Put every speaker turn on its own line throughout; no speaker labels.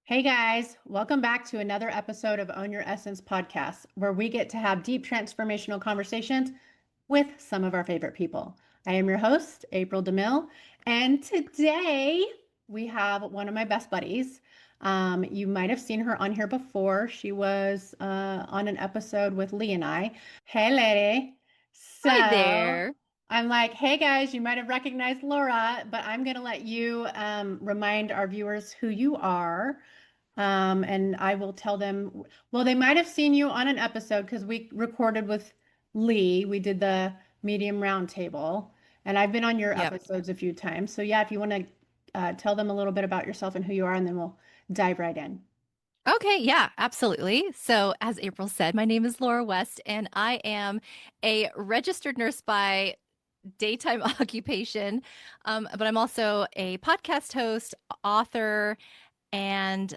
Hey guys, welcome back to another episode of Own Your Essence podcast, where we get to have deep transformational conversations with some of our favorite people. I am your host, April DeMille, and today we have one of my best buddies. You might have seen her on here before. She was on an episode with Lee and I. Hey, lady.
Hi
So
there.
I'm like, hey guys, you might have recognized Laura, but I'm going to let you remind our viewers who you are. And I will tell them, well, they might have seen you on an episode because we recorded with Lee. We did the medium roundtable, and I've been on your
Yep.
episodes a few times. So, yeah, if you want to tell them a little bit about yourself and who you are, and then we'll dive right in.
Okay, yeah, absolutely. So, as April said, my name is Laura West, and I am a registered nurse by daytime occupation. But I'm also a podcast host, author, and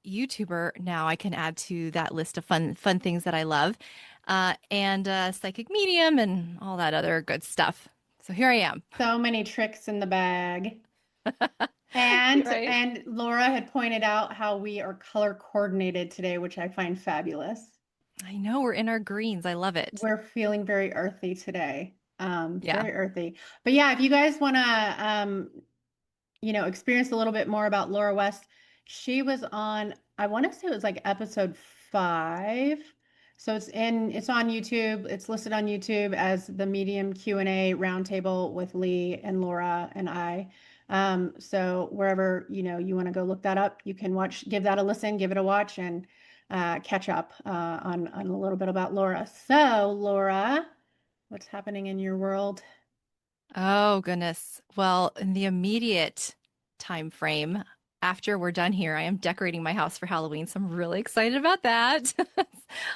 YouTuber. Now I can add to that list of fun things that I love, and psychic medium and all that other good stuff. So here I am.
So many tricks in the bag.
You're
And
right.
and Laura had pointed out how we are color coordinated today, which I find fabulous.
I know we're in our greens. I love it.
We're feeling very earthy today.
Yeah.
Very earthy. But yeah, if you guys want to experience a little bit more about Laura West, she was on, I want to say it was like episode 5. So it's on YouTube. It's listed on YouTube as the Medium Q&A roundtable with Lee and Laura and I. So wherever, you want to go look that up, you can watch, give that a listen, give it a watch, and catch up on a little bit about Laura. So, Laura, what's happening in your world?
Oh, goodness. Well, in the immediate time frame, after we're done here, I am decorating my house for Halloween, so I'm really excited about that.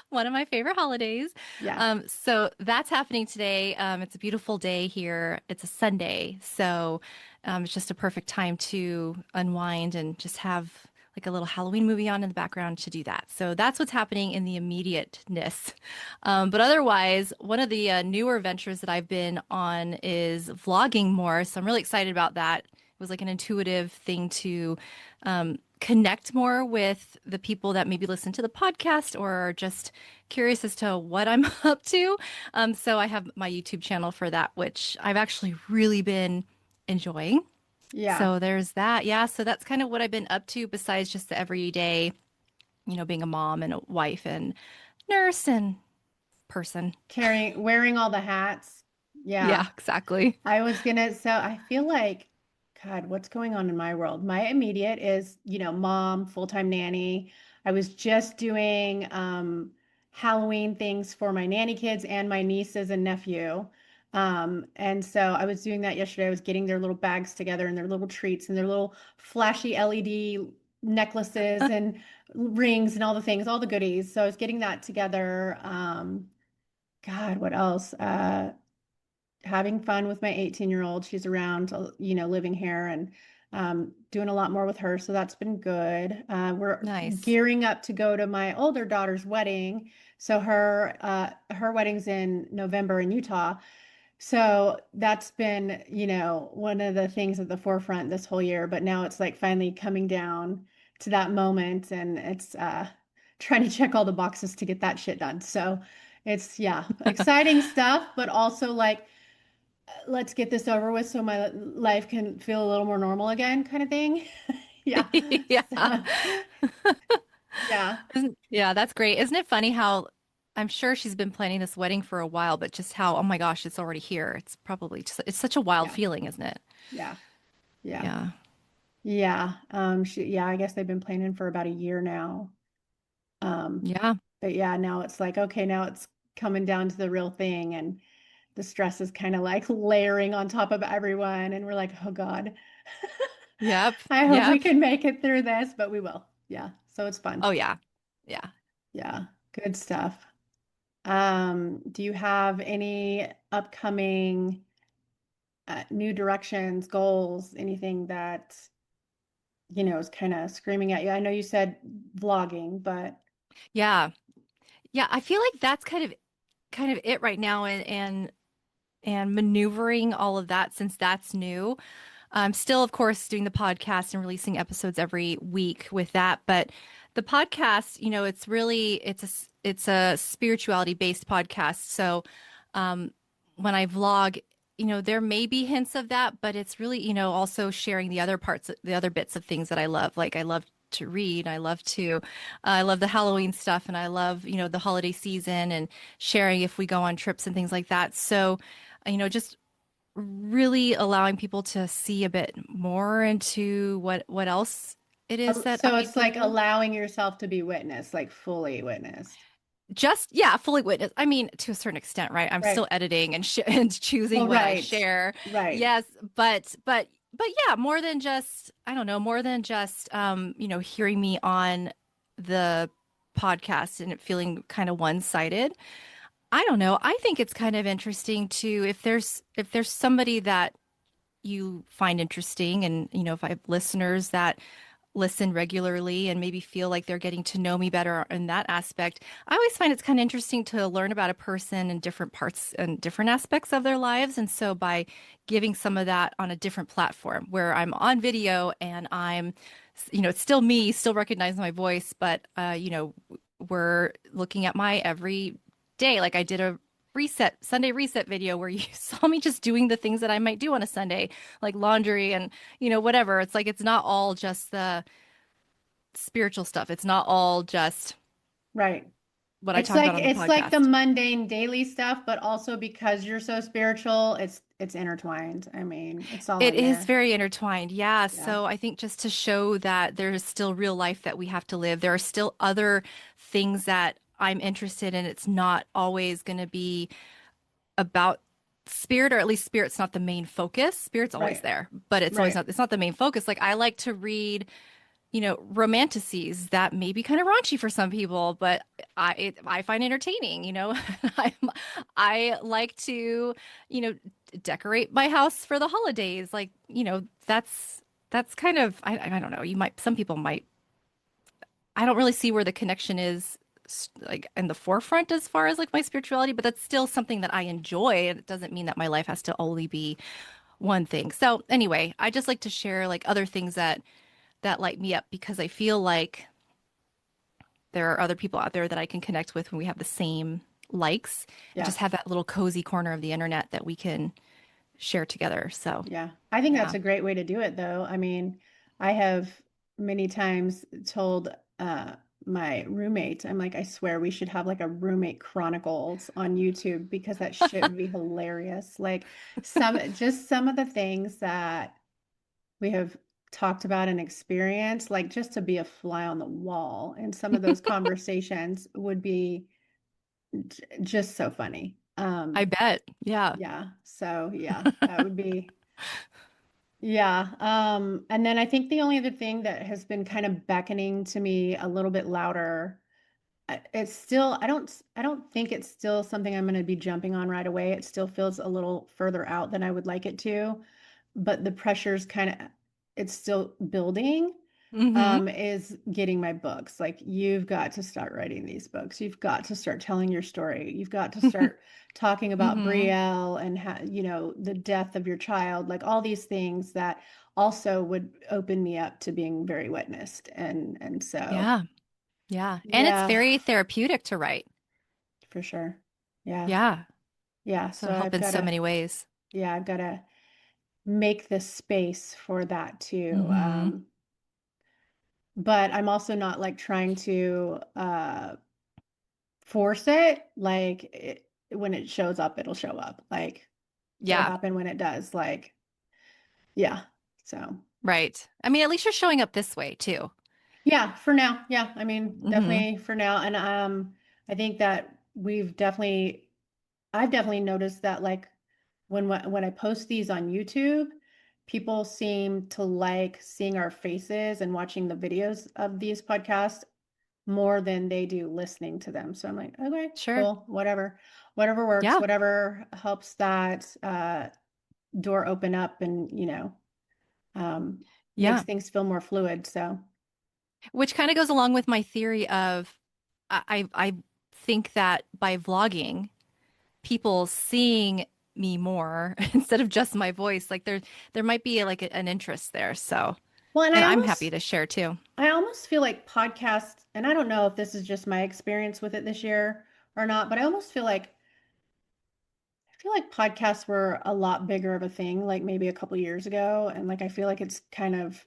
One of my favorite holidays.
Yeah.
So that's happening today. It's a beautiful day here. It's a Sunday, so it's just a perfect time to unwind and just have like a little Halloween movie on in the background to do that. So that's what's happening in the immediateness. But otherwise, one of the newer ventures that I've been on is vlogging more. So I'm really excited about that. It was like an intuitive thing to connect more with the people that maybe listen to the podcast or are just curious as to what I'm up to. So I have my YouTube channel for that, which I've actually really been enjoying.
Yeah.
So there's that. Yeah. So that's kind of what I've been up to besides just the everyday, being a mom and a wife and nurse and person.
Wearing all the hats. Yeah.
Yeah, exactly.
So I feel like, God, what's going on in my world? My immediate is, mom, full-time nanny. I was just doing Halloween things for my nanny kids and my nieces and nephew. And so I was doing that yesterday. I was getting their little bags together and their little treats and their little flashy LED necklaces and rings and all the things, all the goodies. So I was getting that together. God, what else? Having fun with my 18-year-old. She's around, living here and doing a lot more with her. So that's been good. We're
Nice.
gearing up to go to my older daughter's wedding. So her wedding's in November in Utah. So that's been, one of the things at the forefront this whole year. But now it's like finally coming down to that moment, and it's trying to check all the boxes to get that shit done. So it's, yeah, exciting stuff, but also like, let's get this over with so my life can feel a little more normal again, kind of thing. Yeah.
Yeah.
So, yeah.
Yeah, that's great. Isn't it funny how I'm sure she's been planning this wedding for a while, but just how, oh my gosh, it's already here. It's probably just, it's such a wild
Yeah.
feeling, isn't it?
Yeah. Yeah.
Yeah.
Yeah. I guess they've been planning for about a year now. Um,
Yeah.
but yeah, now it's like, okay, now it's coming down to the real thing, and the stress is kind of like layering on top of everyone. And we're like, oh God,
Yep.
I hope we
Yep.
can make it through this, but we will. Yeah. So it's fun.
Oh yeah. Yeah.
Yeah. Good stuff. Do you have any upcoming new directions, goals, anything that, is kind of screaming at you? I know you said vlogging, but
Yeah. Yeah. I feel like that's kind of it right now and maneuvering all of that since that's new. I'm still, of course, doing the podcast and releasing episodes every week with that. But the podcast, it's really it's a spirituality based podcast. So um, when I vlog, there may be hints of that, but it's really, also sharing the other parts, the other bits of things that I love. Like I love to read, I love the Halloween stuff, and I love, the holiday season and sharing if we go on trips and things like that. So, just really allowing people to see a bit more into what else it is that
So
I
it's like
do.
allowing yourself to be witnessed, like fully witnessed.
Just yeah, fully witness. I mean, to a certain extent, right? I'm
Right.
still editing and and choosing
Well,
what I
right.
share.
Right.
Yes, but yeah, more than just I don't know, more than just hearing me on the podcast and it feeling kind of one-sided. I don't know. I think it's kind of interesting to if there's somebody that you find interesting and if I have listeners that listen regularly and maybe feel like they're getting to know me better in that aspect. I always find it's kind of interesting to learn about a person in different parts and different aspects of their lives. And so by giving some of that on a different platform where I'm on video and it's still me, still recognize my voice, but, we're looking at my every day. Like I did a Sunday reset video where you saw me just doing the things that I might do on a Sunday, like laundry and, whatever. It's like it's not all just the spiritual stuff. It's not all just
Right.
what I
It's
talk
like
about on the
it's like the
podcast.
mundane daily stuff, but also because you're so spiritual, it's intertwined. I mean, it's all
It
in
is
there.
very intertwined. Yeah.
Yeah.
So I think just to show that there is still real life that we have to live, there are still other things that I'm interested in. It's not always going to be about spirit, or at least spirit's not the main focus. Spirit's always
Right.
there, but
Right.
it's not the main focus. Like I like to read romanticises that may be kind of raunchy for some people, but I find entertaining, I I like to, you know, decorate my house for the holidays. Like, that's kind of I don't know. Some people might. I don't really see where the connection is like in the forefront as far as like my spirituality, but that's still something that I enjoy. And it doesn't mean that my life has to only be one thing. So anyway, I just like to share like other things that light me up because I feel like there are other people out there that I can connect with when we have the same likes and
Yeah.
just have that little cozy corner of the internet that we can share together. So,
Yeah. I think that's
yeah.
a great way to do it though. I mean, I have many times told my roommate, I'm like, I swear we should have like a roommate chronicles on YouTube because that shit would be hilarious. Like some of the things that we have talked about and experienced, like just to be a fly on the wall. And some of those conversations would be just so funny.
I bet. Yeah.
Yeah. So yeah, that would be, yeah. And then I think the only other thing that has been kind of beckoning to me a little bit louder, it's still, I don't think it's still something I'm going to be jumping on right away. It still feels a little further out than I would like it to, but the pressure's kind of, it's still building.
Mm-hmm.
Is getting my books. Like, you've got to start writing these books. You've got to start telling your story. You've got to start talking about
Mm-hmm.
Brielle and how, the death of your child, like all these things that also would open me up to being very witnessed. And so,
Yeah. Yeah. And it's
yeah,
very therapeutic to write.
for sure. Yeah.
Yeah.
Yeah.
So
So
help in so many ways.
I've got to make the space for that too.
Mm-hmm.
But I'm also not like trying to, force it, like when it shows up, it'll show up. Like it'll
Yeah.
happen when it does. Like, yeah. So
Right. I mean, at least you're showing up this way too.
yeah, for now. Yeah. I mean,
Mm-hmm.
definitely for now. And I think that I've definitely noticed that like when I post these on YouTube, people seem to like seeing our faces and watching the videos of these podcasts more than they do listening to them. So I'm like, okay,
Sure.
cool, whatever works,
Yeah.
whatever helps that door open up and, makes
Yeah.
things feel more fluid. So
Which kind of goes along with my theory of I think that by vlogging, people seeing me more instead of just my voice. Like there might be like an interest there. So,
Well, and
and I'm happy to share too.
I almost feel like podcasts, and I don't know if this is just my experience with it this year or not, but I feel like podcasts were a lot bigger of a thing, like maybe a couple years ago, and like I feel like it's kind of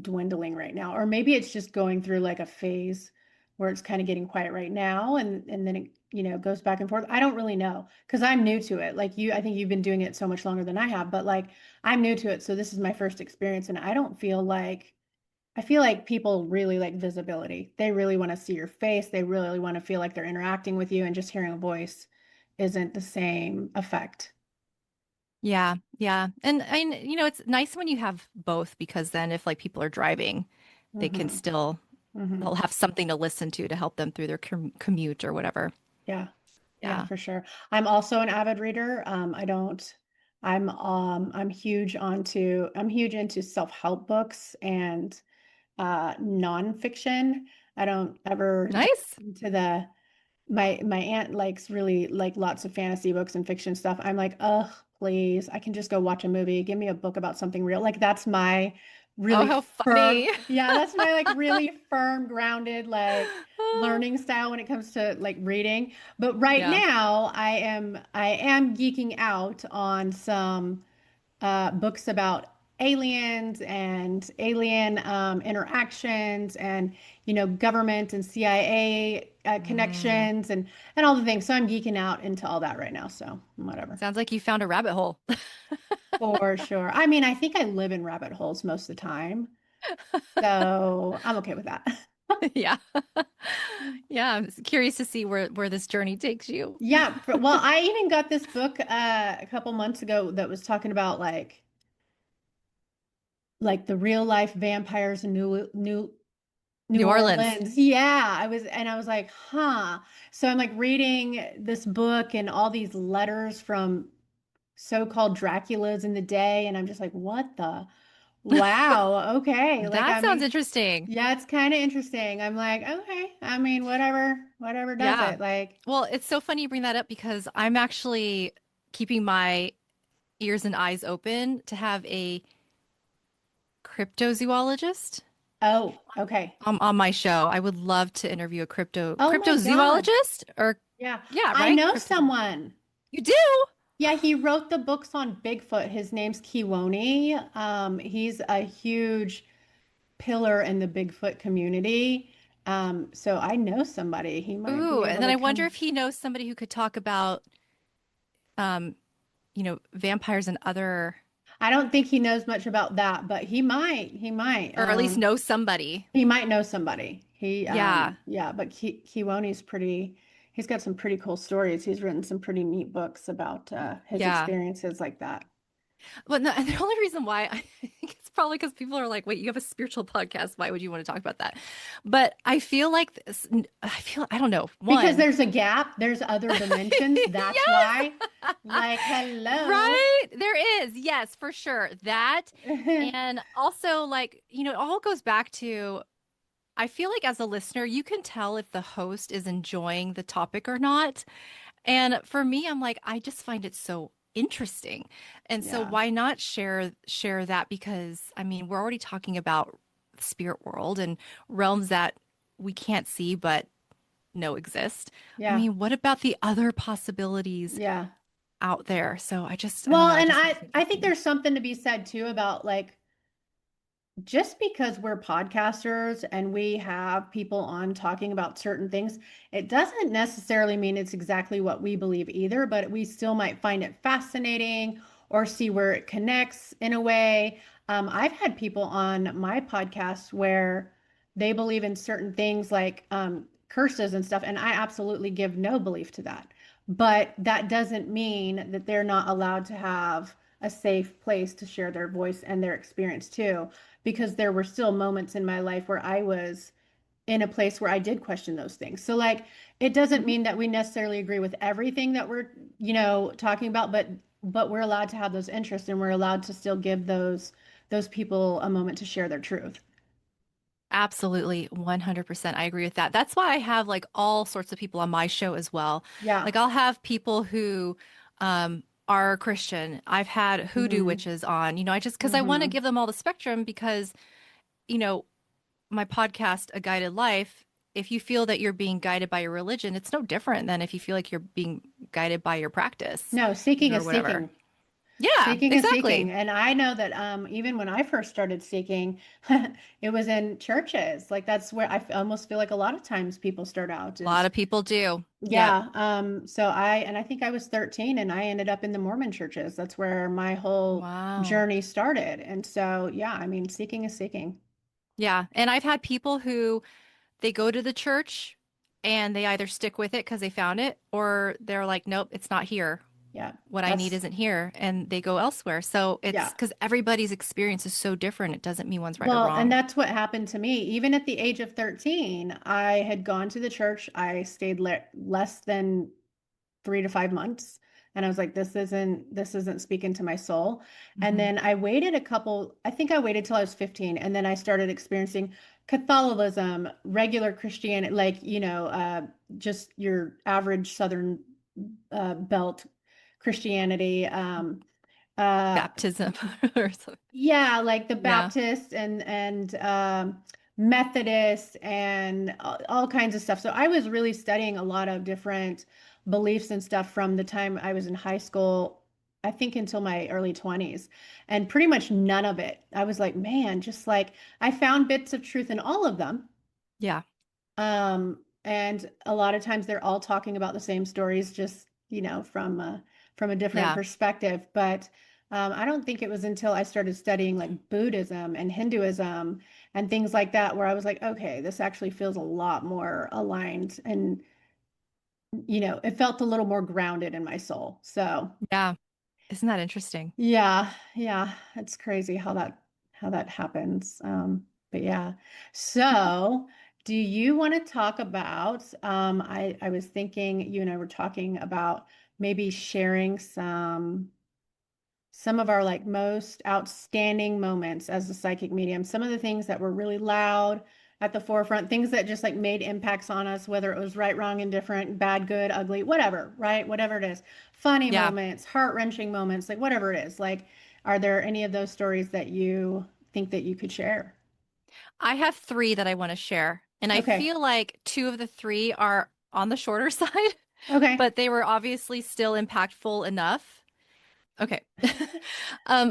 dwindling right now, or maybe it's just going through like a phase where it's kind of getting quiet right now, and then it goes back and forth. I don't really know because I'm new to it. Like you, I think you've been doing it so much longer than I have, but like I'm new to it, so this is my first experience, and I feel like people really like visibility. They really want to see your face. They really want to feel like they're interacting with you, and just hearing a voice isn't the same effect.
Yeah, yeah. And it's nice when you have both because then if like people are driving, they can
Hmm.
still
Hmm.
they'll have something to listen to help them through their commute or whatever.
Yeah. Yeah,
Yeah.
for sure. I'm also an avid reader. I don't I'm huge into self-help books and nonfiction. I don't ever dive
Nice.
into the my aunt likes really like lots of fantasy books and fiction stuff. I'm like, ugh, please. I can just go watch a movie. Give me a book about something real. Like that's my
Oh,
really
how
firm,
funny.
yeah, that's my like really firm, grounded, like learning style when it comes to like reading. But right
Yeah.
now I am geeking out on some books about aliens and alien interactions and government and CIA
Mm.
connections and all the things. So I'm geeking out into all that right now. So whatever,
Sounds like you found a rabbit hole.
for sure. I mean, I think I live in rabbit holes most of the time, so I'm okay with that.
Yeah. Yeah, I'm curious to see where this journey takes you.
Yeah. Well, I even got this book a couple months ago that was talking about like the real life vampires in New
New Orleans.
Orleans. Yeah, I was like, huh. So I'm like reading this book and all these letters from so-called Draculas in the day, and I'm just like, what the? Wow, okay. Like,
That
I
sounds
mean,
interesting.
yeah, it's kind of interesting. I'm like, okay. I mean, whatever does
Yeah.
it. Like,
Well, it's so funny you bring that up because I'm actually keeping my ears and eyes open to have a cryptozoologist
oh, okay.
on my show. I would love to interview a
Oh my God.
cryptozoologist or
Yeah,
yeah,
I
right?
know
Crypto.
someone.
You do?
Yeah, he wrote the books on Bigfoot. His name's Kiwoni. He's a huge pillar in the Bigfoot community. So I know somebody. He might be
Ooh, and
able
then
to
I wonder
come.
if he knows somebody who could talk about um, vampires and other
I don't think he knows much about that, but he might. He might.
or at least know somebody.
He might know somebody.
Yeah.
Yeah, but Kiwoni's pretty. He's got some pretty cool stories. He's written some pretty neat books about his
Yeah.
experiences like that.
But no, and the only reason why I think it's probably because people are like, wait, you have a spiritual podcast. Why would you want to talk about that? But I feel like this, I don't know.
Because
One,
there's a gap, there's other dimensions. That's
yes,
why. Like, hello.
right? There is. Yes, for sure. That. And also, like, it all goes back to I feel like as a listener, you can tell if the host is enjoying the topic or not. And for me, I'm like, I just find it so interesting. And so
Yeah.
why not share that? Because I mean, we're already talking about the spirit world and realms that we can't see but know exist. I
Yeah.
mean, what about the other possibilities
Yeah.
out there? So I don't
Well,
know, it
and
just makes me
I think
happy.
there's something to be said too about like just because we're podcasters and we have people on talking about certain things, it doesn't necessarily mean it's exactly what we believe either, but we still might find it fascinating or see where it connects in a way. I've had people on my podcast where they believe in certain things like curses and stuff, and I absolutely give no belief to that. But that doesn't mean that they're not allowed to have a safe place to share their voice and their experience too, because there were still moments in my life where I was in a place where I did question those things. So like it doesn't
Mhm.
mean that we necessarily agree with everything that we're, talking about, but we're allowed to have those interests and we're allowed to still give those people a moment to share their truth.
Absolutely, 100%. I agree with that. That's why I have like all sorts of people on my show as well.
Yeah.
Like I'll have people who are Christian. I've had hoodoo
Mm-hmm.
witches on, I just because I want to
Mm-hmm.
give them all the spectrum because, you know, my podcast, A Guided Life, if you feel that you're being guided by your religion, it's no different than if you feel like you're being guided by your practice,
No, seeking
or
is
whatever.
seeking.
Yeah,
Seeking is
exactly.
seeking. And I know that even when I first started seeking, it was in churches. Like that's where almost feel like a lot of times people start out
A lot
is
of people do. Yep.
yeah. So I think I was 13 and I ended up in the Mormon churches. That's where my whole
Wow.
journey started. And so yeah, I mean, seeking is seeking.
Yeah. And I've had people who they go to the church and they either stick with it because they found it, or they're like, nope, it's not here.
Yeah.
What I need
That's
isn't here. And they go elsewhere. So it's
yeah.
because everybody's experience is so different. It doesn't mean one's right or
Well, and
wrong.
that's what happened to me. Even at the age of 13, I had gone to the church. I stayed less than 3 to 5 months. And I was like, this isn't speaking to my soul. And
Hmm.
then I think I waited till I was 15. And then I started experiencing Catholicism, regular Christianity, like, just your average Southern belt Christianity. Uh,
Baptism or something.
yeah, like the
Yeah.
Baptists and Methodists and all kinds of stuff. So I was really studying a lot of different beliefs and stuff from the time I was in high school, I think until my early 20s. And pretty much none of it. I was like, man, just like I found bits of truth in all of them.
Yeah.
And a lot of times they're all talking about the same stories, just, from a different
Yeah.
perspective. But I don't think it was until I started studying like Buddhism and Hinduism and things like that where I was like, okay, this actually feels a lot more aligned and, it felt a little more grounded in my soul. So
Yeah. Isn't that interesting?
yeah, yeah, it's crazy how that happens. But yeah. So, do you want to talk about I was thinking you and I were talking about maybe sharing some of our like most outstanding moments as a psychic medium, some of the things that were really loud at the forefront, things that just like made impacts on us, whether it was right, wrong, indifferent, bad, good, ugly, whatever, right? Whatever it is. Funny
Yeah.
moments, heart-wrenching moments, like whatever it is. Like, are there any of those stories that you think that you could share?
I have three that I want to share. And I
Okay.
feel like two of the three are on the shorter side,
Okay.
but they were obviously still impactful enough. Okay.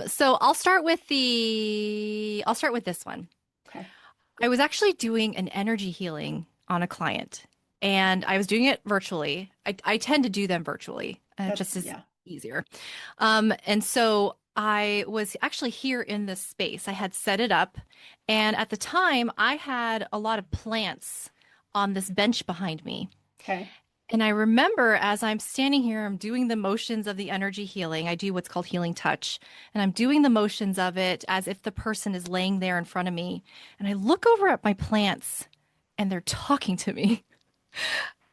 So I'll start with this one.
Okay.
I was actually doing an energy healing on a client, and I was doing it virtually. I tend to do them virtually,
That's
just as
yeah.
easier. And so I was actually here in this space. I had set it up, and at the time, I had a lot of plants on this bench behind me.
Okay.
And I remember as I'm standing here, I'm doing the motions of the energy healing. I do what's called healing touch, and I'm doing the motions of it as if the person is laying there in front of me. And I look over at my plants, and they're talking to me.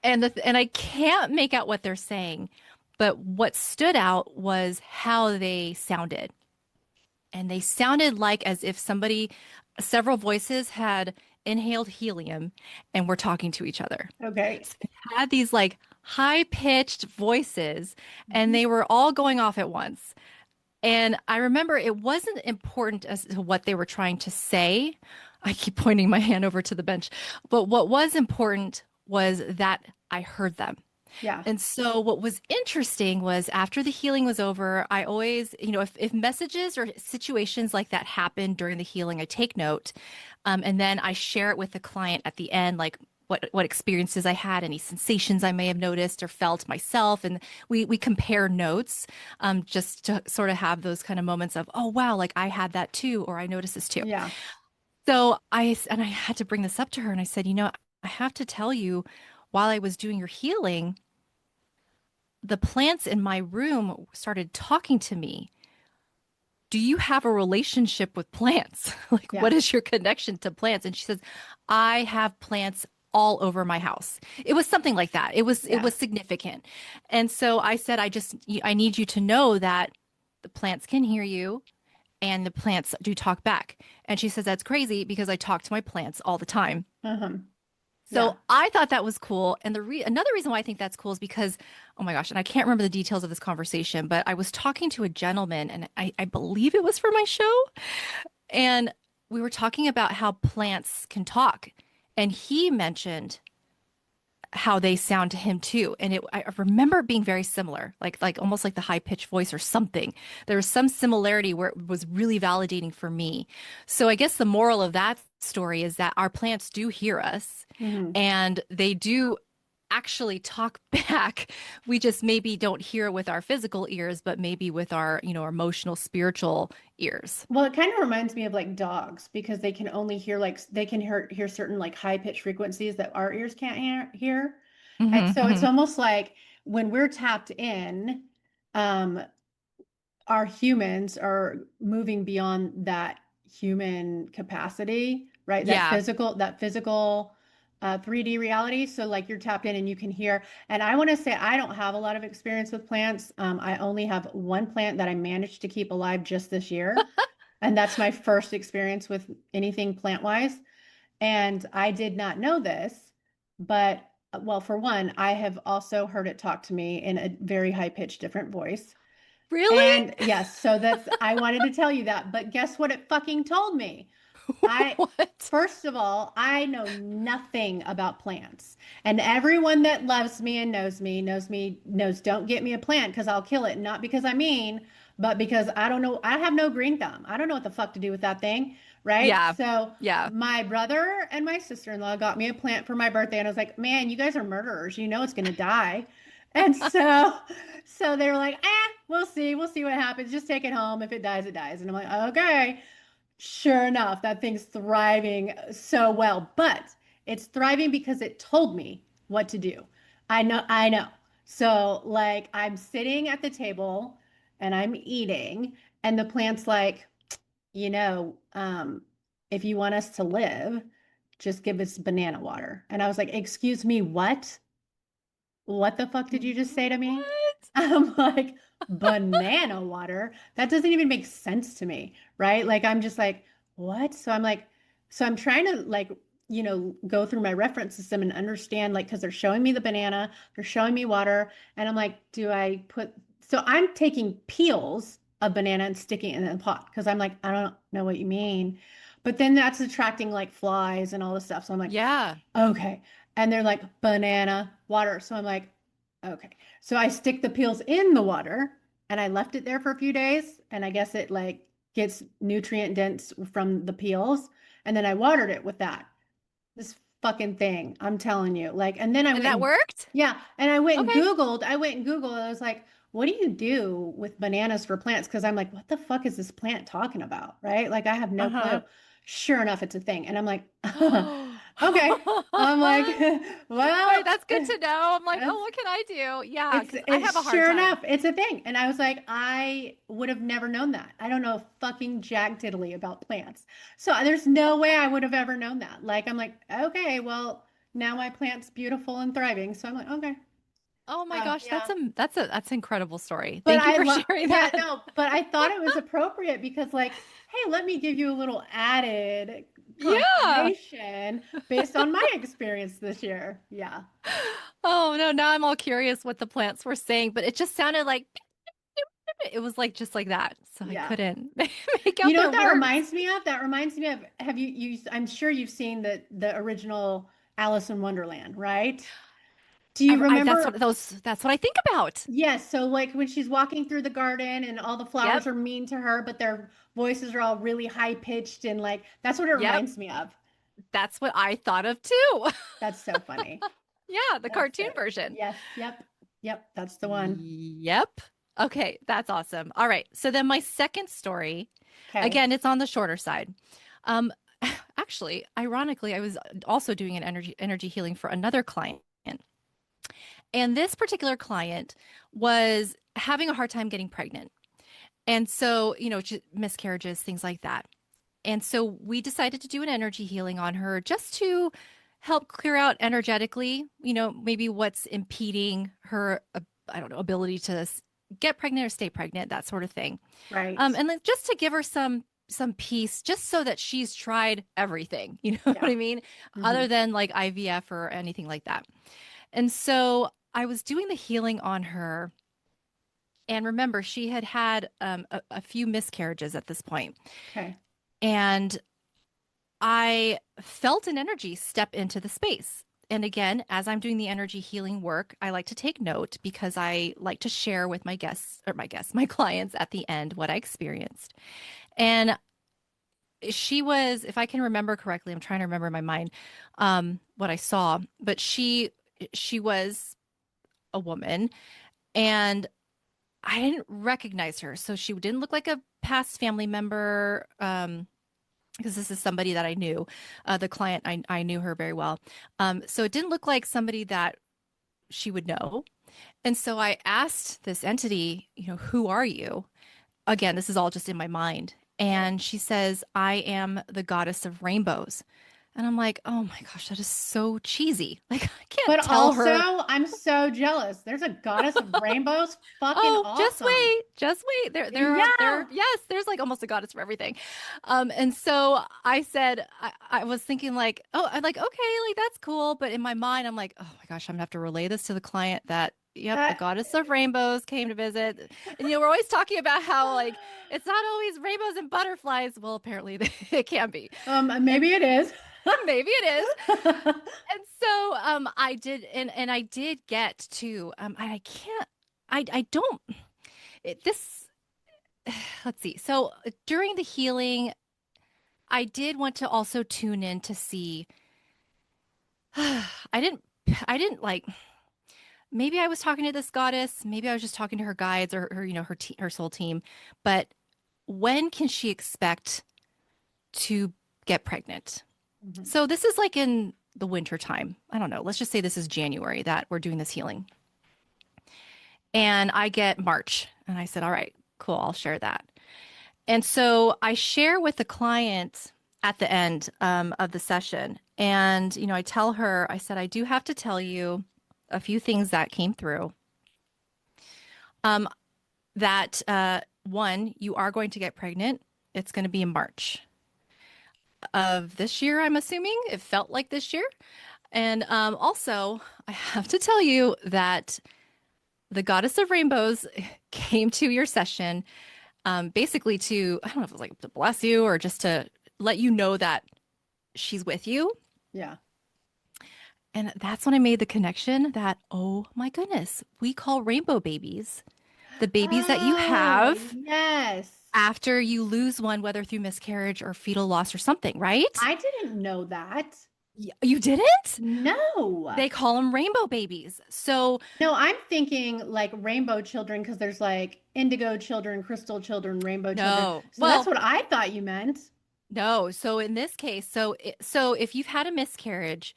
And I can't make out what they're saying, but what stood out was how they sounded. And they sounded like as if several voices had inhaled helium and were talking to each other.
Okay.
So it had these like high pitched voices, and
Mhm.
they were all going off at once. And I remember it wasn't important as to what they were trying to say. I keep pointing my hand over to the bench. But what was important was that I heard them.
Yeah.
And so what was interesting was after the healing was over, I always, if messages or situations like that happen during the healing, I take note. And then I share it with the client at the end, like what experiences I had, any sensations I may have noticed or felt myself. And we compare notes, just to sort of have those kind of moments of, oh, wow, like I had that too, or I noticed this too.
Yeah.
So I had to bring this up to her and I said, I have to tell you, while I was doing your healing, the plants in my room started talking to me. Do you have a relationship with plants? Like, what
Yeah.
is your connection to plants? And she says, I have plants all over my house. It was something like that. It
Yeah.
was significant. And so I said, I need you to know that the plants can hear you and the plants do talk back. And she says, that's crazy because I talk to my plants all the time.
Uh-huh. Yeah.
So I thought that was cool. And another reason why I think that's cool is because, oh my gosh, and I can't remember the details of this conversation, but I was talking to a gentleman, and I believe it was for my show. And we were talking about how plants can talk. And he mentioned how they sound to him too. And I remember it being very similar, like almost like the high pitched voice or something. There was some similarity where it was really validating for me. So I guess the moral of that story is that our plants do hear us,
Hmm.
and they do actually talk back. We just maybe don't hear it with our physical ears, but maybe with our, emotional, spiritual ears.
Well, it kind of reminds me of like dogs because they can only hear like they can hear certain like high pitched frequencies that our ears can't hear. And
Hmm.
so it's
Hmm.
almost like when we're tapped in, um, our humans are moving beyond that human capacity, right?
Yeah.
That physical 3D reality. So like you're tapped in and you can hear. And I want to say I don't have a lot of experience with plants. I only have one plant that I managed to keep alive just this year. And that's my first experience with anything plant wise. And I did not know this, but well, for one, I have also heard it talk to me in a very high pitched, different voice.
Really?
And yes, so I wanted to tell you that, but guess what it fucking told me? I,
What?
first of all, I know nothing about plants. And everyone that loves me and knows don't get me a plant because I'll kill it. Not because I mean, but because I don't know. I have no green thumb. I don't know what the fuck to do with that thing. Right.
Yeah.
So
Yeah.
my brother and my sister-in-law got me a plant for my birthday. And I was like, man, you guys are murderers. You know it's gonna die. And so they were like, we'll see. We'll see what happens. Just take it home. If it dies, it dies. And I'm like, okay. Sure enough, that thing's thriving so well, but it's thriving because it told me what to do. I know. So, like, I'm sitting at the table and I'm eating, and the plant's like, you know, if you want us to live, just give us banana water. And I was like, excuse me, what? What the fuck did you just say to me?
What?
I'm like, banana water? That doesn't even make sense to me, right? Like, I'm just like, what? So I'm trying to like, go through my reference system and understand, like, because they're showing me the banana, they're showing me water, and I'm like, so I'm taking peels of banana and sticking it in the pot because I'm like, I don't know what you mean. But then that's attracting like flies and all this stuff. So I'm like,
Yeah.
okay. And they're like banana water. So I'm like, okay. So I stick the peels in the water and I left it there for a few days. And I guess it like gets nutrient dense from the peels. And then I watered it with that. This fucking thing, I'm telling you. Like, and then I
And
went
that
and
worked?
yeah, and I went and
Okay.
Googled. I went and Googled and I was like, what do you do with bananas for plants? Because I'm like, what the fuck is this plant talking about? Right? Like, I have no
Uh-huh.
clue. Sure enough, it's a thing. And I'm like,
Oh.
okay. I'm like,
All right,
well,
that's good to know. I'm like, oh,
it's
what can I do? Yeah,
it's
because I have a
it's
hard
sure
time.
enough, it's a thing. And I was like, I would have never known that. I don't know fucking jack diddly about plants. So there's no way I would have ever known that. Like, I'm like, okay, well, now my plant's beautiful and thriving. So I'm like, okay.
Oh my
So
gosh,
yeah.
that's an incredible story.
But
Thank you
I
for
love,
sharing
yeah,
that.
no, but I thought it was appropriate because, like, hey, let me give you a little added
Yeah.
confirmation based on my experience this year. Yeah.
Oh no, now I'm all curious what the plants were saying, but it just sounded like it was like just like that. So I
Yeah.
couldn't make
You
out
know
their
what that
words.
reminds me of? That reminds me of, have I'm sure you've seen the original Alice in Wonderland, right? Do you remember?
That's what I think about.
Yes, so like when she's walking through the garden and all the
Yep.
flowers are mean to her, but their voices are all really high pitched and like that's what it
Yep.
reminds me of.
That's what I thought of too.
That's so funny.
Yeah, the
That's
cartoon
it.
version.
Yes, yep, that's the one.
Yep. Okay, that's awesome. All right. So then my second story,
Okay,
again, it's on the shorter side. Um, actually, ironically, I was also doing an energy healing for another client. And this particular client was having a hard time getting pregnant. And so, miscarriages, things like that. And so we decided to do an energy healing on her just to help clear out energetically, maybe what's impeding her, I don't know, ability to get pregnant or stay pregnant, that sort of thing.
right.
And then just to give her some peace just so that she's tried everything. You know what
Yeah.
I mean?
Hmm.
Other than like IVF or anything like that. And so I was doing the healing on her. And remember, she had had a few miscarriages at this point.
Okay.
And I felt an energy step into the space. And again, as I'm doing the energy healing work, I like to take note because I like to share with my guests or my clients at the end what I experienced. And she was, if I can remember correctly, I'm trying to remember in my mind what I saw, but she was a woman and I didn't recognize her. So she didn't look like a past family member. Because this is somebody that I knew, the client, I knew her very well. So it didn't look like somebody that she would know. And so I asked this entity, who are you? Again, this is all just in my mind.
Right.
And she says, I am the goddess of rainbows. And I'm like, oh my gosh, that is so cheesy. Like, I can't
But
tell
also,
her.
I'm so jealous. There's a goddess of rainbows. Fucking
Oh,
awesome.
just wait. There,
Yeah.
yes, there's like almost a goddess for everything. And so I said, I was thinking like, oh, I'm like, okay, like that's cool. But in my mind, I'm like, oh my gosh, I'm gonna have to relay this to the client that, yep, the
That
goddess of rainbows came to visit. And we're always talking about how like it's not always rainbows and butterflies. Well, apparently it can be. And
maybe it is.
maybe it is. And so I did and I did get to I can't I don't this let's see. So during the healing, I did want to also tune in to see I didn't I didn't like maybe I was talking to this goddess, maybe I was just talking to her guides or her her soul team, but when can she expect to get pregnant?
Mhm.
So this is like in the winter time. I don't know. Let's just say this is January that we're doing this healing. And I get March. And I said, all right, cool, I'll share that. And so I share with the client at the end of the session. And, I tell her, I said, I do have to tell you a few things that came through. Um, that one, you are going to get pregnant. It's going to be in March of this year, I'm assuming. It felt like this year. And also, I have to tell you that the goddess of rainbows came to your session basically to, I don't know if it was like to bless you or just to let you know that she's with you.
Yeah.
And that's when I made the connection that, oh my goodness, we call rainbow babies the babies that you
Oh,
have
yes.
after you lose one, whether through miscarriage or fetal loss or something, right?
I didn't know that.
You didn't?
No.
They call them rainbow babies. So,
No, I'm thinking like rainbow children because there's like indigo children, crystal children, rainbow children.
no.
So that's
Well,
what I thought you meant.
no. So in this case, so if you've had a miscarriage,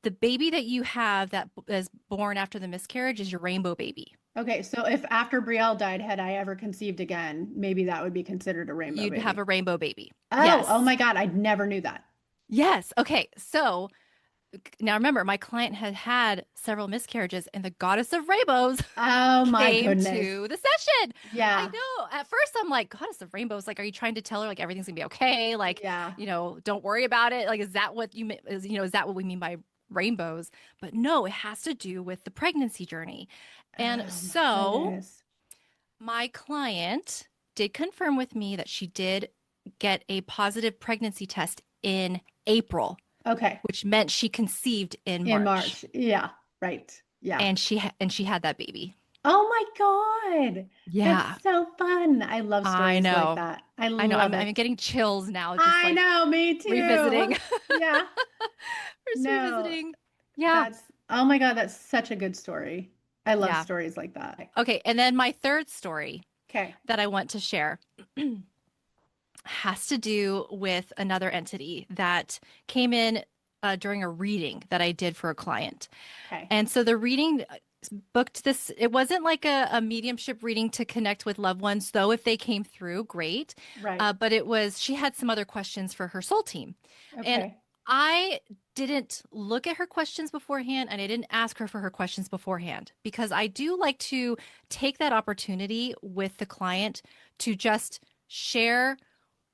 the baby that you have that is born after the miscarriage is your rainbow baby.
Okay, so if after Brielle died, had I ever conceived again, maybe that would be considered a rainbow
You'd have
baby.
a rainbow baby.
Oh
Yes.
my God, I never knew that.
Yes. Okay. So now remember, my client had had several miscarriages, and the goddess of rainbows
Oh my
came
goodness.
to the session. I
Yeah,
know. At first, I'm like, goddess of rainbows. Like, are you trying to tell her like everything's gonna be okay? Like,
yeah.
don't worry about it. Like, is that what is that what we mean by rainbows? But no, it has to do with the pregnancy journey. And
Oh my
so
goodness.
my client did confirm with me that she did get a positive pregnancy test in April,
Okay,
which meant she conceived in
in
March.
March. Yeah, right. Yeah.
And she had that baby.
Oh my God. That's
Yeah,
so fun. I love
I
stories like
know.
that. I
I know.
love
I'm
it.
getting chills now, just
I
like
know, me
revisiting.
too. Yeah.
Just
No,
revisiting. Yeah.
that's, oh my God, that's such a good story. I love
Yeah.
stories like that.
Okay. And then my third story
Okay.
that I want to share has to do with another entity that came in during a reading that I did for a client.
Okay.
And so the reading booked this, it wasn't like a mediumship reading to connect with loved ones, though if they came through, great.
Right.
But it was, she had some other questions for her soul team. And
Okay.
I didn't look at her questions beforehand and I didn't ask her for her questions beforehand because I do like to take that opportunity with the client to just share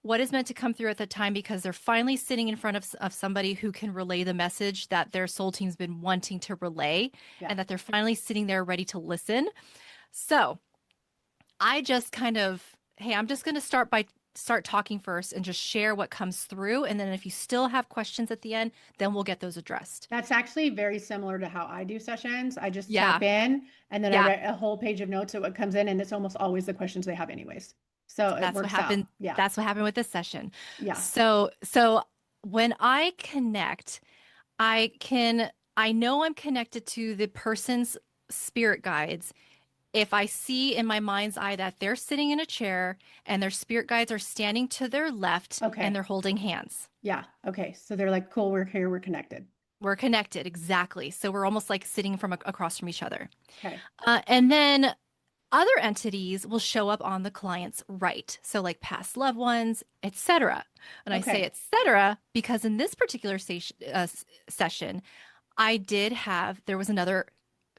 what is meant to come through at the time because they're finally sitting in front of somebody who can relay the message that their soul team's been wanting to relay
Yeah.
and that they're finally sitting there ready to listen. So I just kind of, hey, I'm just going to start talking first and just share what comes through. And then if you still have questions at the end, then we'll get those addressed.
That's actually very similar to how I do sessions. I just tap
Yeah.
in and then I
Yeah.
write a whole page of notes of what comes in, and it's almost always the questions they have anyways. So it
That's what
works out.
happened.
Yeah.
That's what happened with this session.
Yeah.
So when I connect, I know I'm connected to the person's spirit guides if I see in my mind's eye that they're sitting in a chair and their spirit guides are standing to their left and
Okay.
they're holding hands.
Yeah. Okay. So they're like, cool, we're here, we're connected.
We're connected, exactly. So we're almost like sitting from across from each other.
Okay.
And then other entities will show up on the client's right. So like past loved ones, etc. And I say
Okay.
etc. because in this particular session, there was another,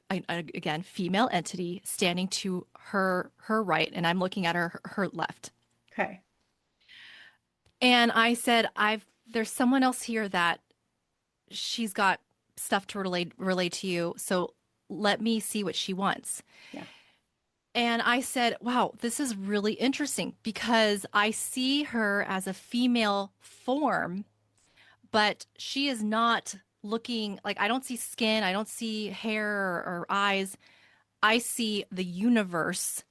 again, female entity standing to her right, and I'm looking at her left.
Okay.
And I said, there's someone else here that she's got stuff to relay to you. So let me see what she wants.
Yeah.
And I said, wow, this is really interesting because I see her as a female form, but she is not looking like I don't see skin, I don't see hair or eyes. I see the universe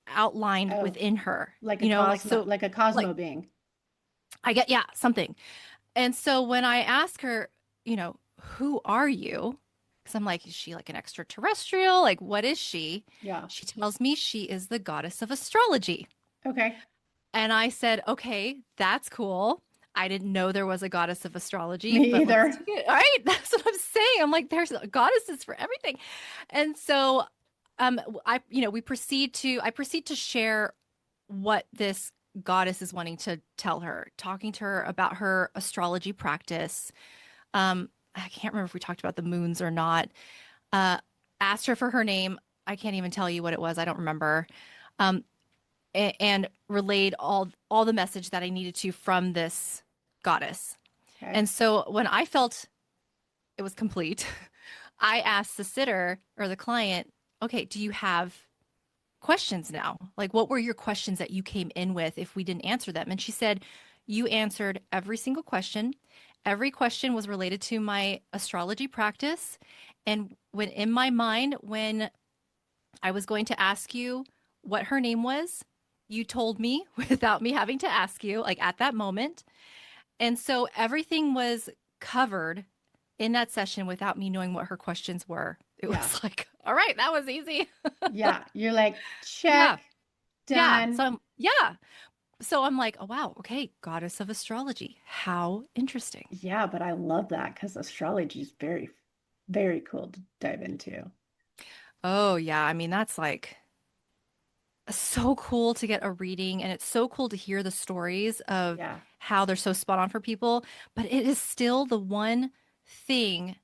outlined
Oh,
within her.
like a
You know,
like a
like
Cosmo being.
I get, yeah, something. And so when I ask her, who are you? Because I'm like, is she like an extraterrestrial? Like, what is she?
Yeah.
She tells me she is the goddess of astrology.
Okay.
And I said, okay, that's cool. I didn't know there was a goddess of astrology,
Me
but let's
either.
take it. All right, that's what I'm saying. I'm like, there's goddesses for everything. And so I proceed to share what this goddess is wanting to tell her, talking to her about her astrology practice. I can't remember if we talked about the moons or not. Uh, Asked her for her name. I can't even tell you what it was. I don't remember. Um, and relayed all the message that I needed to from this goddess.
Okay.
And so when I felt it was complete, I asked the sitter or the client, okay, do you have questions now? Like, what were your questions that you came in with if we didn't answer them? And she said, you answered every single question. Every question was related to my astrology practice. And when in my mind, when I was going to ask you what her name was, you told me without me having to ask you, like at that moment. And so everything was covered in that session without me knowing what her questions were. It
Yeah.
was like, all right, that was easy.
Yeah. You're like,
Yeah.
check,
Yeah.
done.
Yeah. So I'm like, oh, wow. Okay. Goddess of astrology. How interesting.
Yeah, but I love that because astrology is very, very cool to dive into.
Oh, yeah. I mean, that's like so cool to get a reading, and it's so cool to hear the stories of
Yeah.
how they're so spot on for people. But it is still the one thing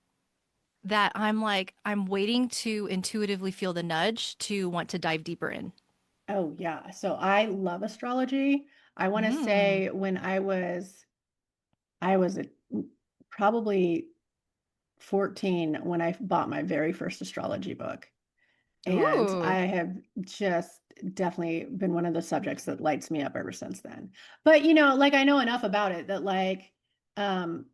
that I'm like, I'm waiting to intuitively feel the nudge to want to dive deeper in.
Oh, yeah. So I love astrology. I want to
Mm.
say when I was probably 14 when I bought my very first astrology book. And I
Ooh.
have just definitely been one of the subjects that lights me up ever since then. But like I know enough about it that like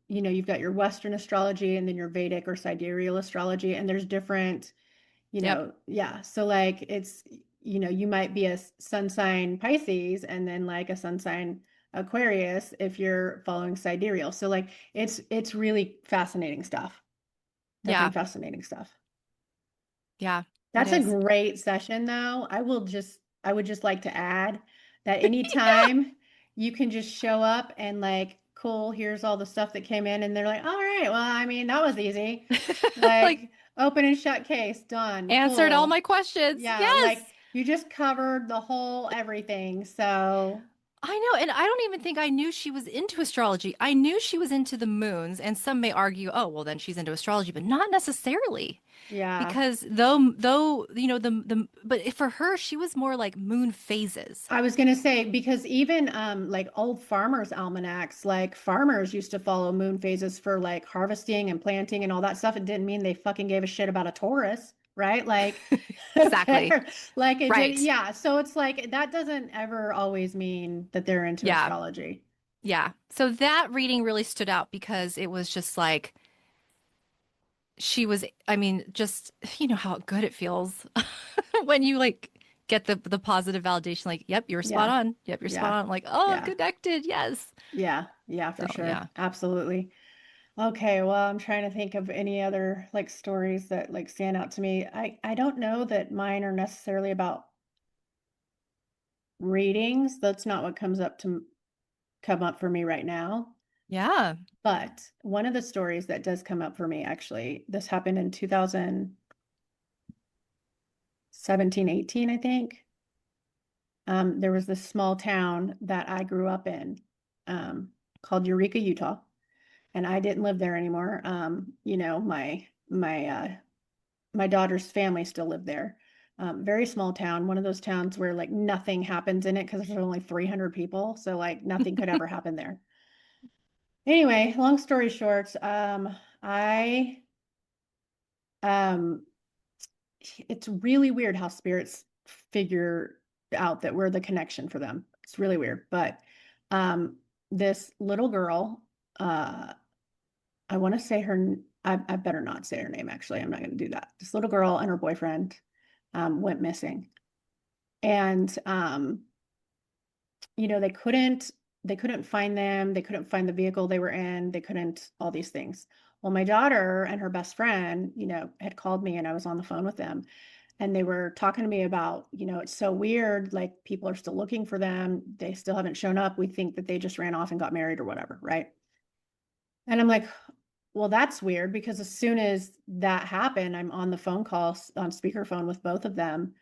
you've got your Western astrology and then your Vedic or sidereal astrology, and there's different,
Yep.
yeah. So like it's, you might be a sun sign Pisces and then like a sun sign Aquarius if you're following sidereal. So like it's really fascinating stuff. Definitely
Yeah.
fascinating stuff.
Yeah. It
That's a
is.
great session, though. I would just like to add that
Yeah.
anytime you can just show up and like, cool, here's all the stuff that came in, and they're like, all right, well, I mean, that was easy.
Like
Like, open and shut case, done,
answered all
cool.
my questions.
Yeah, like
Yes.
you just covered the whole everything. So,
I know, and I don't even think I knew she was into astrology. I knew she was into the moons, and some may argue, oh, well, then she's into astrology, but not necessarily.
Yeah.
Because though, but for her, she was more like moon phases.
I was gonna say because even like old farmers' almanacs, like farmers used to follow moon phases for like harvesting and planting and all that stuff. It didn't mean they fucking gave a shit about a Taurus, right? Like,
Exactly.
they're like it did,
Right.
yeah. So it's like that doesn't ever always mean that they're into
Yeah.
astrology.
Yeah. So that reading really stood out because it was just like she was, I mean, just you know how good it feels when you like get the positive validation, like, yep, you're spot
Yeah,
on. Yep, you're spot
yeah,
on. Like, oh,
yeah,
connected. Yes.
yeah, yeah, for
So
sure,
yeah.
absolutely. Okay, well, I'm trying to think of any other like stories that like stand out to me. I don't know that mine are necessarily about readings. That's not what comes up to come up for me right now.
Yeah.
But one of the stories that does come up for me, actually, this happened in 2017, 18, I think. There was this small town that I grew up in, called Eureka, Utah, and I didn't live there anymore. My daughter's family still lived there. Very small town, one of those towns where like nothing happens in it because there's only 300 people, so like nothing could ever happen there. Anyway, long story short, I um it's really weird how spirits figure out that we're the connection for them. It's really weird. But um this little girl, uh I want to say I better not say her name actually. I'm not going to do that. This little girl and her boyfriend went missing. And they couldn't find them, they couldn't find the vehicle they were in, they couldn't all these things. Well, my daughter and her best friend, had called me and I was on the phone with them and they were talking to me about, it's so weird, like people are still looking for them, they still haven't shown up, we think that they just ran off and got married or whatever, right? And I'm like, well, that's weird because as soon as that happened, I'm on the phone call on speakerphone with both of them.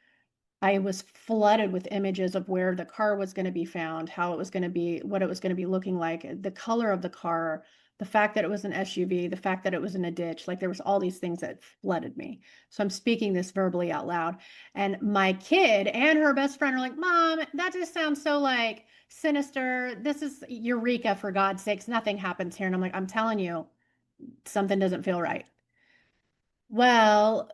I was flooded with images of where the car was going to be found, how it was going to be, what it was going to be looking like, the color of the car, the fact that it was an SUV, the fact that it was in a ditch. Like there was all these things that flooded me. So I'm speaking this verbally out loud. And my kid and her best friend are like, Mom, that just sounds so like sinister. This is Eureka, for God's sakes. Nothing happens here. And I'm like, I'm telling you, something doesn't feel right. Well,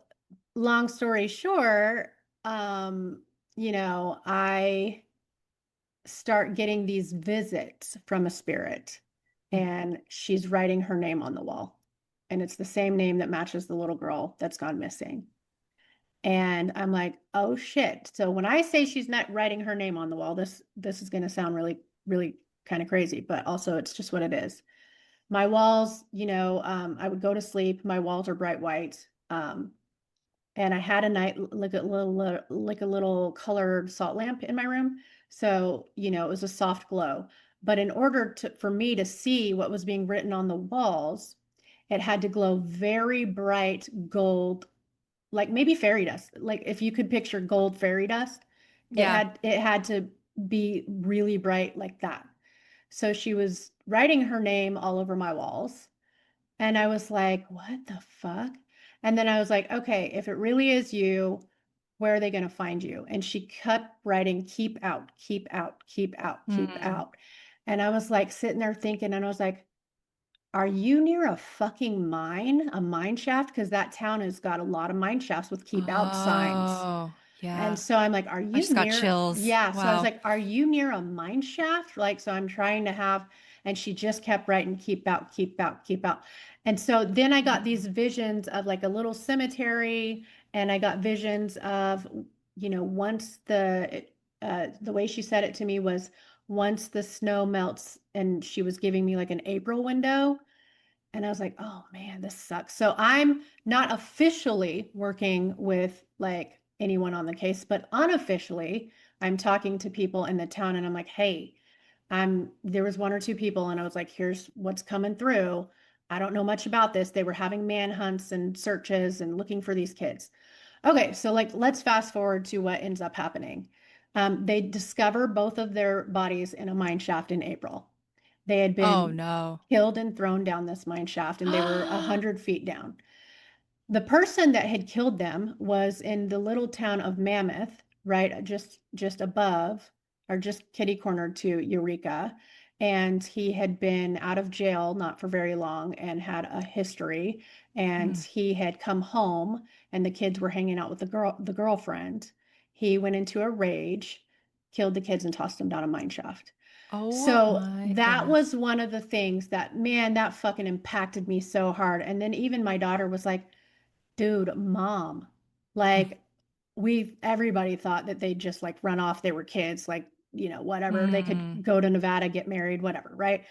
long story short, um, I start getting these visits from a spirit, and she's writing her name on the wall. And it's the same name that matches the little girl that's gone missing. And I'm like, oh shit. So when I say she's not writing her name on the wall, this is gonna sound really, really kind of crazy, but also it's just what it is. My walls, I would go to sleep, my walls are bright white. And I had a night like a little colored salt lamp in my room. So, it was a soft glow. But in order for me to see what was being written on the walls, it had to glow very bright gold, like maybe fairy dust. Like if you could picture gold fairy dust,
Yeah.
it had to be really bright like that. So she was writing her name all over my walls. And I was like, what the fuck? And then I was like, okay, if it really is you, where are they going to find you? And she kept writing, keep out, keep out, keep out, keep
Mm.
out. And I was like sitting there thinking, and I was like, are you near a fucking mine, a mine shaft? Because that town has got a lot of mine shafts with keep out signs.
Oh,
And
yeah.
so I'm like, are
I
you
just got
near?
chills.
Yeah. So I was
Wow.
like, are you near a mine shaft? Like, so I'm trying to have, and she just kept writing, keep out, keep out, keep out. And so then I got these visions of like a little cemetery, and I got visions of, once the way she said it to me was once the snow melts, and she was giving me like an April window. And I was like, oh man, this sucks. So I'm not officially working with like anyone on the case, but unofficially, I'm talking to people in the town and I'm like, hey, there was one or two people and I was like, here's what's coming through. I don't know much about this. They were having manhunts and searches and looking for these kids. Okay, so like let's fast forward to what ends up happening. They discover both of their bodies in a mine shaft in April. They had
Oh
been
no.
killed and thrown down this mine shaft, and they were 100 feet down. The person that had killed them was in the little town of Mammoth, right, just above or just kitty corner to Eureka. And he had been out of jail not for very long and had a history. And
Mm.
he had come home and the kids were hanging out with the girlfriend. He went into a rage, killed the kids and tossed them down a mine shaft.
Oh
So
my
that
goodness.
was one of the things that, man, that fucking impacted me so hard. And then even my daughter was like, dude, mom, like everybody thought that they'd just like run off. They were kids, like, whatever. They could
Mm,
go to Nevada, get married, whatever, right?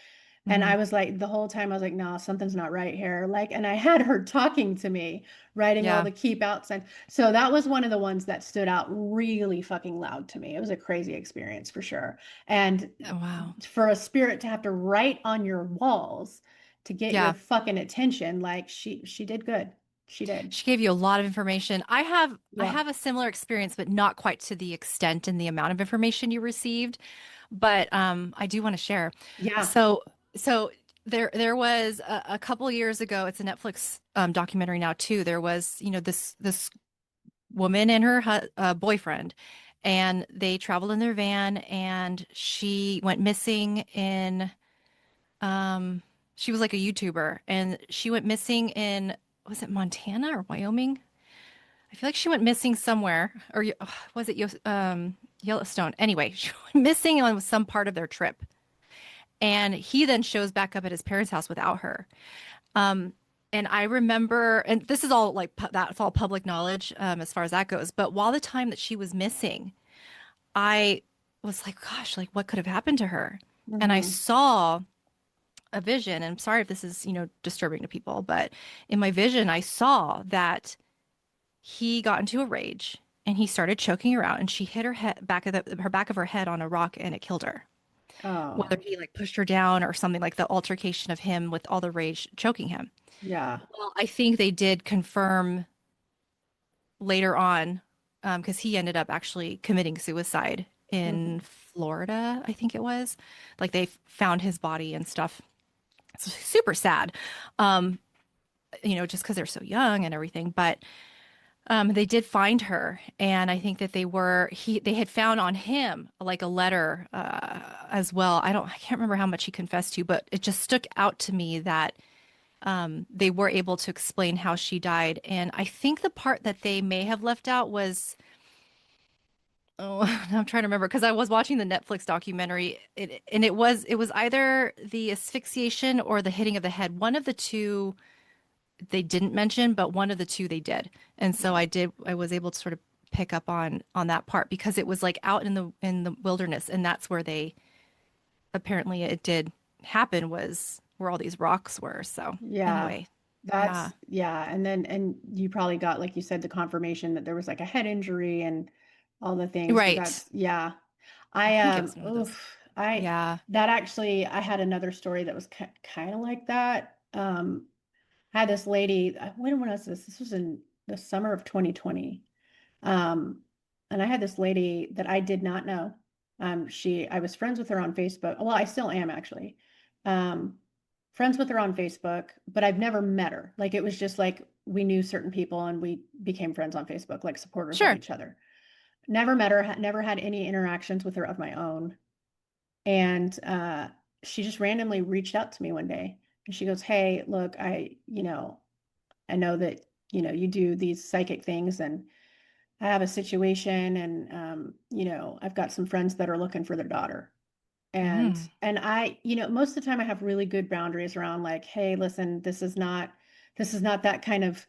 And I
mm,
was like, the whole time I was like, no, something's not right here. Like, and I had her talking to me, writing all
yeah.
the keep outs. And so that was one of the ones that stood out really fucking loud to me. It was a crazy experience for sure. And
Oh, wow.
for a spirit to have to write on your walls to get your
Yeah.
fucking attention, like she did good. She did.
She gave you a lot of information. I
Yeah.
have a similar experience, but not quite to the extent and the amount of information you received. But I do want to share.
Yeah.
So so there was a couple years ago. It's a Netflix documentary now too. There was this woman and her boyfriend, and they traveled in their van, and she went missing in um she was like a YouTuber, and she went missing in, was it Montana or Wyoming? I feel like she went missing somewhere, or was it Yellowstone? Anyway, she went missing on some part of their trip, and he then shows back up at his parents' house without her. Um, and I remember, and this is all like that's all public knowledge as far as that goes. But while the time that she was missing, I was like, gosh, like what could have happened to her? And I
Hmm.
saw a vision. And I'm sorry if this is, disturbing to people, but in my vision, I saw that he got into a rage and he started choking her out, and she hit her head her back of her head on a rock, and it killed her.
Oh,
Whether he like pushed her down or something, like the altercation of him with all the rage choking him.
yeah.
Well, I think they did confirm later on, because he ended up actually committing suicide in
Hmm.
Florida, I think it was. Like they found his body and stuff. It's super sad, um, just because they're so young and everything. But they did find her, and I think that they had found on him like a letter as well. I can't remember how much he confessed to, but it just stuck out to me that they were able to explain how she died. And I think the part that they may have left out was, oh, I'm trying to remember because I was watching the Netflix documentary, and it was either the asphyxiation or the hitting of the head. One of the two they didn't mention, but one of the two they did. And so
Yeah.
I was able to sort of pick up on that part because it was like out in the wilderness, and that's where they apparently it did happen, was where all these rocks were. So
Yeah.
anyway, yeah.
Yeah. And you probably got, like you said, the confirmation that there was like a head injury and all the things.
Right.
That's, yeah.
I
I,
think it was one of those.
oof, I,
Yeah.
that actually, I had another story that was kind of like that. I had this lady, when was this? This was in the summer of 2020. Um, and I had this lady that I did not know. I was friends with her on Facebook. Well, I still am actually. Um, Friends with her on Facebook, but I've never met her. Like it was just like we knew certain people and we became friends on Facebook, like supporters of
Sure.
each other. Never met her, never had any interactions with her of my own. And she just randomly reached out to me one day and she goes, "Hey, look, I know that, you do these psychic things and I have a situation and I've got some friends that are looking for their daughter." And
Mm.
most of the time I have really good boundaries around like, "Hey, listen, this is not that kind of,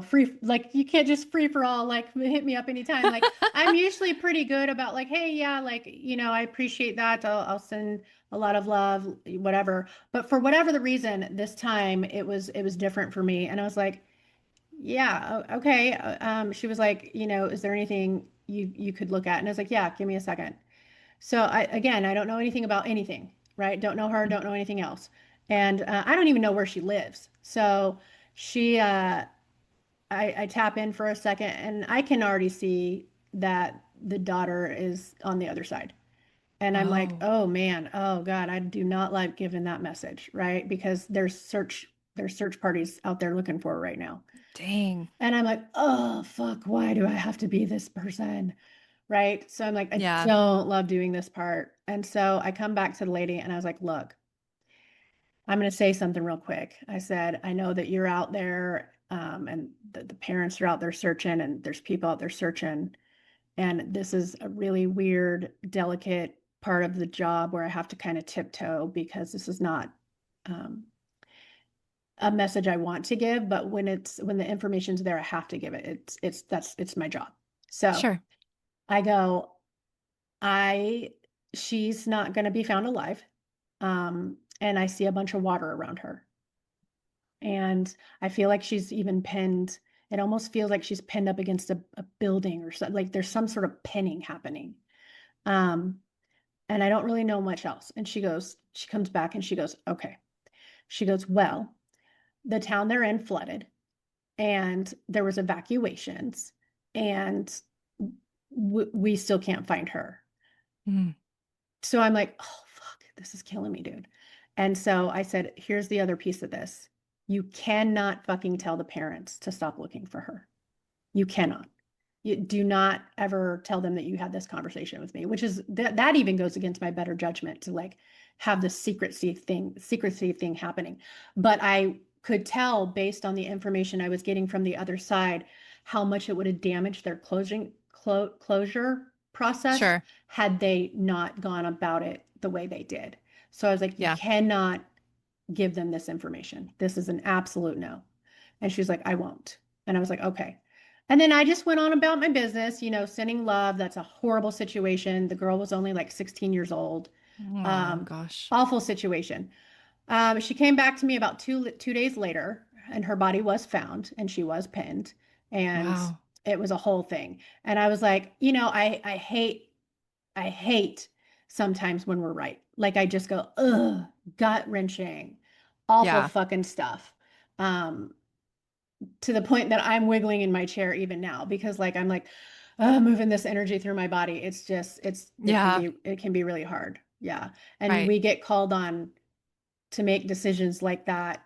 free, like you can't just free for all, like hit me up anytime." Like I'm usually pretty good about like, "Hey, yeah, like, I appreciate that. I'll send a lot of love, whatever." But for whatever the reason, this time it was different for me. And I was like, "Yeah, okay." She was like, "Is there anything you could look at?" And I was like, "Yeah, give me a second." So I don't know anything about anything, right? Don't know her, don't know anything else. And I don't even know where she lives. So I tap in for a second and I can already see that the daughter is on the other side. And I'm like,
Oh,
oh man, oh God, I do not like giving that message, right? Because there's search parties out there looking for her right now.
dang.
And I'm like, oh fuck, why do I have to be this person? Right. So I'm like, I
Yeah.
don't love doing this part. And so I come back to the lady and I was like, look, I'm going to say something real quick. I said, I know that you're out there and the parents are out there searching and there's people out there searching. And this is a really weird, delicate part of the job where I have to kind of tiptoe because this is not um, a message I want to give, but when the information's there, I have to give it. It's my job. So
Sure.
I go, I she's not going to be found alive. And I see a bunch of water around her. And I feel like she's even pinned. It almost feels like she's pinned up against a building or something. Like there's some sort of pinning happening. Um, and I don't really know much else. And she comes back and she goes, okay. She goes, well, the town they're in flooded and there was evacuations and we still can't find her.
Mm,
So I'm like, oh, fuck, this is killing me, dude. And so I said, here's the other piece of this. You cannot fucking tell the parents to stop looking for her. You cannot. You do not ever tell them that you had this conversation with me, which is that even goes against my better judgment to like have the secrecy thing happening. But I could tell based on the information I was getting from the other side how much it would have damaged their closure process
sure.
had they not gone about it the way they did. So I was like, you
Yeah.
cannot give them this information. This is an absolute no. And she's like, I won't. And I was like, okay. And then I just went on about my business, sending love. That's a horrible situation. The girl was only like 16 years old.
Oh,
Um,
gosh.
Awful situation. She came back to me about 2 days later, and her body was found, and she was pinned, and
Wow.
it was a whole thing. And I was like, I hate sometimes when we're right. Like I just go, ugh, gut wrenching, awful
Yeah.
fucking stuff. Um, to the point that I'm wiggling in my chair even now because like I'm like moving this energy through my body. It's just it can
Yeah.
be really hard. Yeah. And
Right.
we get called on to make decisions like that,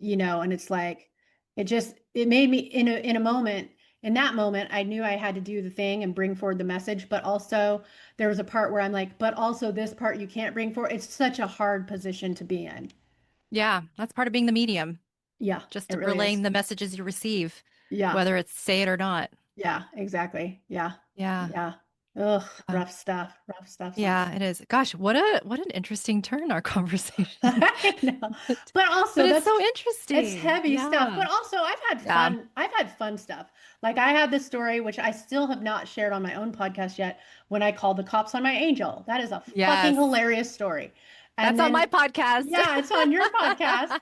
and it's like it made me in a moment in that moment I knew I had to do the thing and bring forward the message, but also there was a part where I'm like, but also this part you can't bring forward. It's such a hard position to be in.
Yeah. That's part of being the medium,
Yeah,
just
it really
relaying
is.
the messages you receive,
Yeah.
whether it's say it or not.
Yeah, exactly. Yeah.
Yeah.
Yeah. Ugh,
Uh,
rough stuff. Rough stuff, son.
yeah, it is. Gosh, what an interesting turn our conversation.
I know.
But,
But
but
also
it's so
it's
interesting.
heavy stuff.
Yeah.
But also I've had
Yeah.
fun. I've had fun stuff. Like I had this story, which I still have not shared on my own podcast yet, when I called the cops on my angel. That is a fucking
Yes.
hilarious story. And
That's on my
then,
podcast.
yeah, it's on your podcast.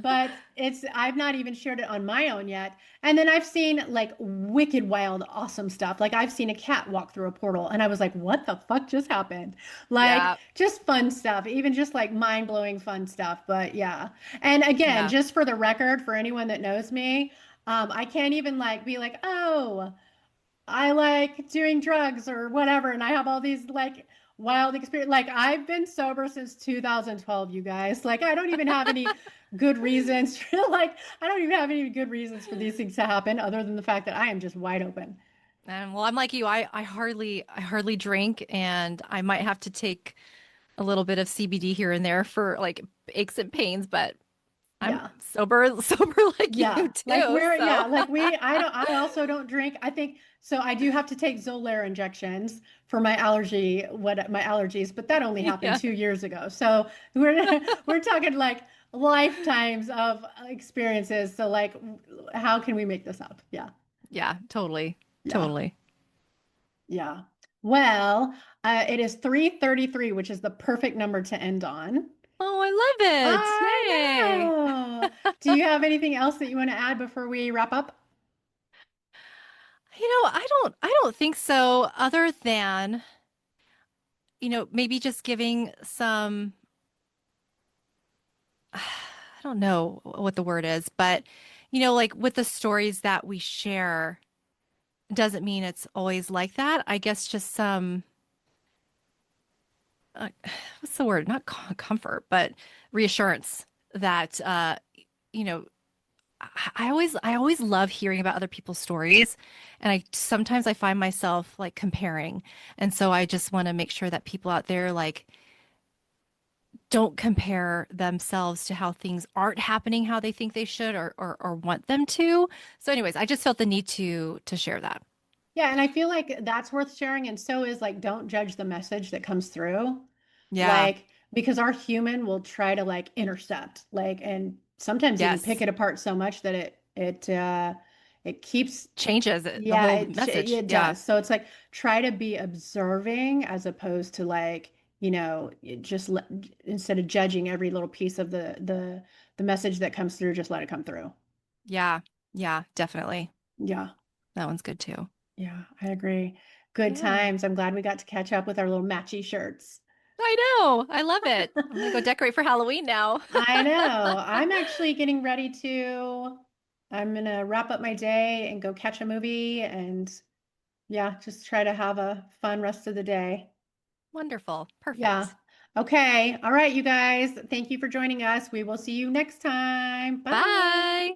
But I've not even shared it on my own yet. And then I've seen like wicked, wild, awesome stuff. Like I've seen a cat walk through a portal, and I was like, what the fuck just happened? Like
Yeah.
just fun stuff, even just like mind-blowing fun stuff. But yeah. And again,
Yeah.
just for the record, for anyone that knows me, I can't even like be like, oh, I like doing drugs or whatever. And I have all these like wild experience. Like I've been sober since 2012, you guys. Like I don't even have any good reasons like I don't even have any good reasons for these things to happen other than the fact that I am just wide open.
And well, I'm like you. I hardly drink, and I might have to take a little bit of CBD here and there for like aches and pains, but I'm
Yeah.
sober like
Yeah.
you too. So
Like I also don't drink. I think so I do have to take Xolair injections for my allergies, but that only happened
yeah.
2 years ago. So we're talking like lifetimes of experiences. So like how can we make this up? Yeah.
Yeah, totally.
Yeah.
Totally.
Yeah. Well, it is 3:33, which is the perfect number to end on.
Oh, I love it.
I
Yay.
know. Do you have anything else that you want to add before we wrap up?
I don't think so, other than, maybe just giving some, I don't know what the word is, but like with the stories that we share, doesn't mean it's always like that. I guess just some uh, what's the word? Not comfort, but reassurance that you know, I always love hearing about other people's stories, and I sometimes I find myself like comparing. And so I just want to make sure that people out there like don't compare themselves to how things aren't happening how they think they should or want them to. So anyways, I just felt the need to share that.
Yeah, and I feel like that's worth sharing. And so is like, don't judge the message that comes through.
Yeah.
Like, because our human will try to like intercept, like, and sometimes even pick
Yes.
it apart so much that it keeps,
Changes the
yeah,
whole message.
it
Yeah.
does. So it's like try to be observing as opposed to like, just let, instead of judging every little piece of the message that comes through, just let it come through.
Yeah. Yeah, definitely.
Yeah.
That one's good too.
Yeah, I agree. Good
Yeah.
times. I'm glad we got to catch up with our little matchy shirts.
I know. I love it. I'm gonna go decorate for Halloween now.
I know. I'm actually getting ready to, I'm gonna wrap up my day and go catch a movie and yeah, just try to have a fun rest of the day.
Wonderful.
Yeah.
Perfect.
Okay. All right, you guys. Thank you for joining us. We will see you next time. Bye.
Bye.